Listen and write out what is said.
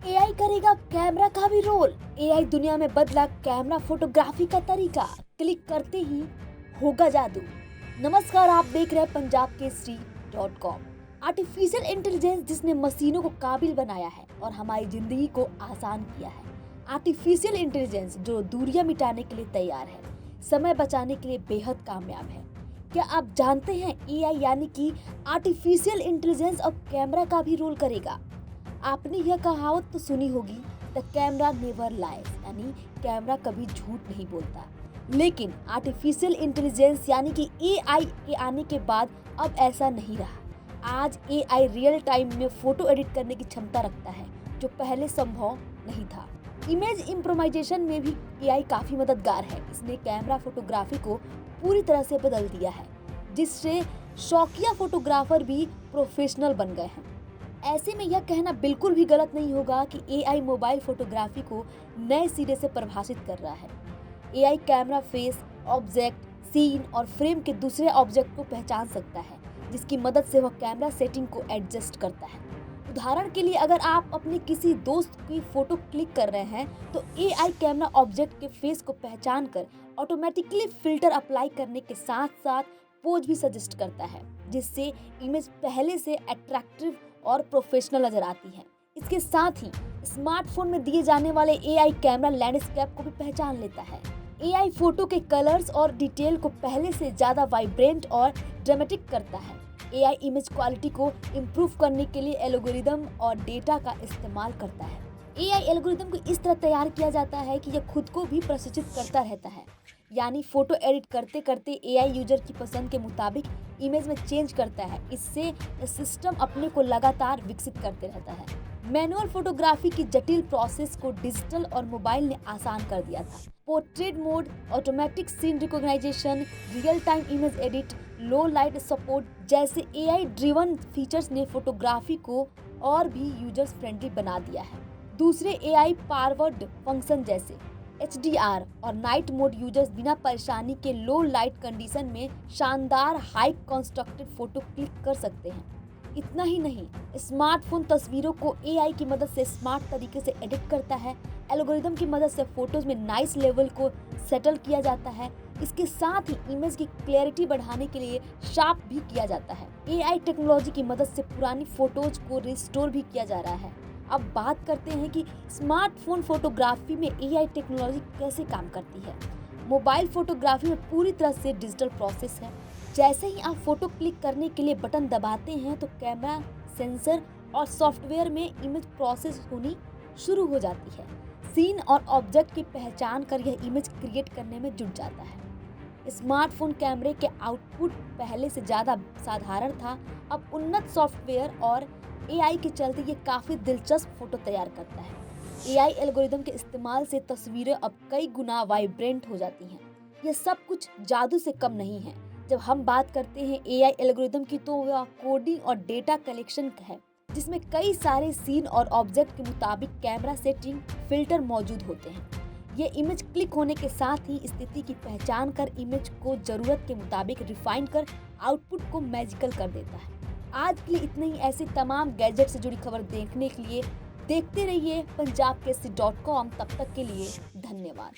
AI करेगा camera का भी रोल। एआई दुनिया में बदला कैमरा फोटोग्राफी का तरीका। क्लिक करते ही होगा जादू। नमस्कार, आप देख रहे हैं पंजाब केसरी.com। आर्टिफिशियल इंटेलिजेंस जिसने मशीनों को काबिल बनाया है और हमारी जिंदगी को आसान किया है। आर्टिफिशियल इंटेलिजेंस जो दूरियां मिटाने के लिए तैयार है, समय बचाने के लिए बेहद कामयाब है। क्या आप जानते हैं एआई यानी कि आर्टिफिशियल इंटेलिजेंस अब कैमरा का भी रोल करेगा। आपने यह कहावत तो सुनी होगी, द कैमरा नेवर लाइज, यानी कैमरा कभी झूठ नहीं बोलता। लेकिन आर्टिफिशियल इंटेलिजेंस यानी कि एआई के आने के बाद अब ऐसा नहीं रहा। आज एआई रियल टाइम में फोटो एडिट करने की क्षमता रखता है जो पहले संभव नहीं था। इमेज इम्प्रोवाइजेशन में भी एआई काफी मददगार है। इसने कैमरा फोटोग्राफी को पूरी तरह से बदल दिया है, जिससे शौकिया फोटोग्राफर भी प्रोफेशनल बन गए हैं। ऐसे में यह कहना बिल्कुल भी गलत नहीं होगा कि एआई मोबाइल फोटोग्राफी को नए सिरे से परिभाषित कर रहा है। AI camera face, object, scene और फ्रेम के दूसरे ऑब्जेक्ट को पहचान सकता है, जिसकी मदद से वह कैमरा सेटिंग को एडजस्ट करता है। उदाहरण के लिए, अगर आप अपने किसी दोस्त की फोटो क्लिक कर रहे हैं तो एआई कैमरा ऑब्जेक्ट के फेस को पहचान कर ऑटोमेटिकली फिल्टर अप्लाई करने के साथ साथ पोज भी सजेस्ट करता है, जिससे इमेज पहले से अट्रैक्टिव और प्रोफेशनल नजर आती है। इसके साथ ही स्मार्टफोन में दिए जाने वाले एआई कैमरा लैंडस्केप को भी पहचान लेता है। एआई फोटो के कलर्स और डिटेल को पहले से ज्यादा वाइब्रेंट और ड्रामेटिक करता है। एआई इमेज क्वालिटी को इम्प्रूव करने के लिए एल्गोरिदम और डेटा का इस्तेमाल करता है। एआई एल्गोरिदम को इस तरह तैयार किया जाता है कि यह खुद को भी प्रशिक्षित करता रहता है, यानी फोटो एडिट करते करते एआई यूजर की पसंद के मुताबिक इमेज में चेंज करता है। इससे सिस्टम अपने को लगातार विकसित करते रहता है। मैनुअल फोटोग्राफी की जटिल प्रोसेस को डिजिटल और मोबाइल ने आसान कर दिया था। Portrait mode, automatic scene recognization, real time image edit, low light support जैसे एआई ड्रिवन फीचर्स ने फोटोग्राफी को और भी यूजर्स फ्रेंडली बना दिया है। दूसरे एआई पावर्ड फंक्शन जैसे HDR और नाइट मोड यूजर्स बिना परेशानी के लो लाइट कंडीशन में शानदार हाई कंस्ट्रक्टेड फोटो क्लिक कर सकते हैं। इतना ही नहीं, स्मार्टफोन तस्वीरों को एआई की मदद से स्मार्ट तरीके से एडिट करता है। एल्गोरिदम की मदद से फोटोज में नाइस लेवल को सेटल किया जाता है। इसके साथ ही इमेज की क्लैरिटी बढ़ाने के लिए शार्प भी किया जाता है। एआई टेक्नोलॉजी की मदद से पुरानी फोटोज को रिस्टोर भी किया जा रहा है। अब बात करते हैं कि स्मार्टफोन फोटोग्राफी में एआई टेक्नोलॉजी कैसे काम करती है। मोबाइल फोटोग्राफी में पूरी तरह से डिजिटल प्रोसेस है। जैसे ही आप फोटो क्लिक करने के लिए बटन दबाते हैं तो कैमरा, सेंसर और सॉफ्टवेयर में इमेज प्रोसेस होनी शुरू हो जाती है। सीन और ऑब्जेक्ट की पहचान कर यह इमेज क्रिएट करने में जुट जाता है। स्मार्टफोन कैमरे के आउटपुट पहले से ज़्यादा साधारण था। अब उन्नत सॉफ्टवेयर और एआई के चलते ये काफी दिलचस्प फोटो तैयार करता है। एआई एल्गोरिदम के इस्तेमाल से तस्वीरें अब कई गुना वाइब्रेंट हो जाती हैं। यह सब कुछ जादू से कम नहीं है। जब हम बात करते हैं एआई एल्गोरिदम की, तो वह कोडिंग और डेटा कलेक्शन है, जिसमें कई सारे सीन और ऑब्जेक्ट के मुताबिक कैमरा सेटिंग, फिल्टर मौजूद होते हैं। ये इमेज क्लिक होने के साथ ही स्थिति की पहचान कर इमेज को जरूरत के मुताबिक रिफाइन कर आउटपुट को मैजिकल कर देता है। आज के लिए इतना ही। ऐसे तमाम गैजेट से जुड़ी खबर देखने के लिए देखते रहिए पंजाब केसरी.com। तब तक के लिए धन्यवाद।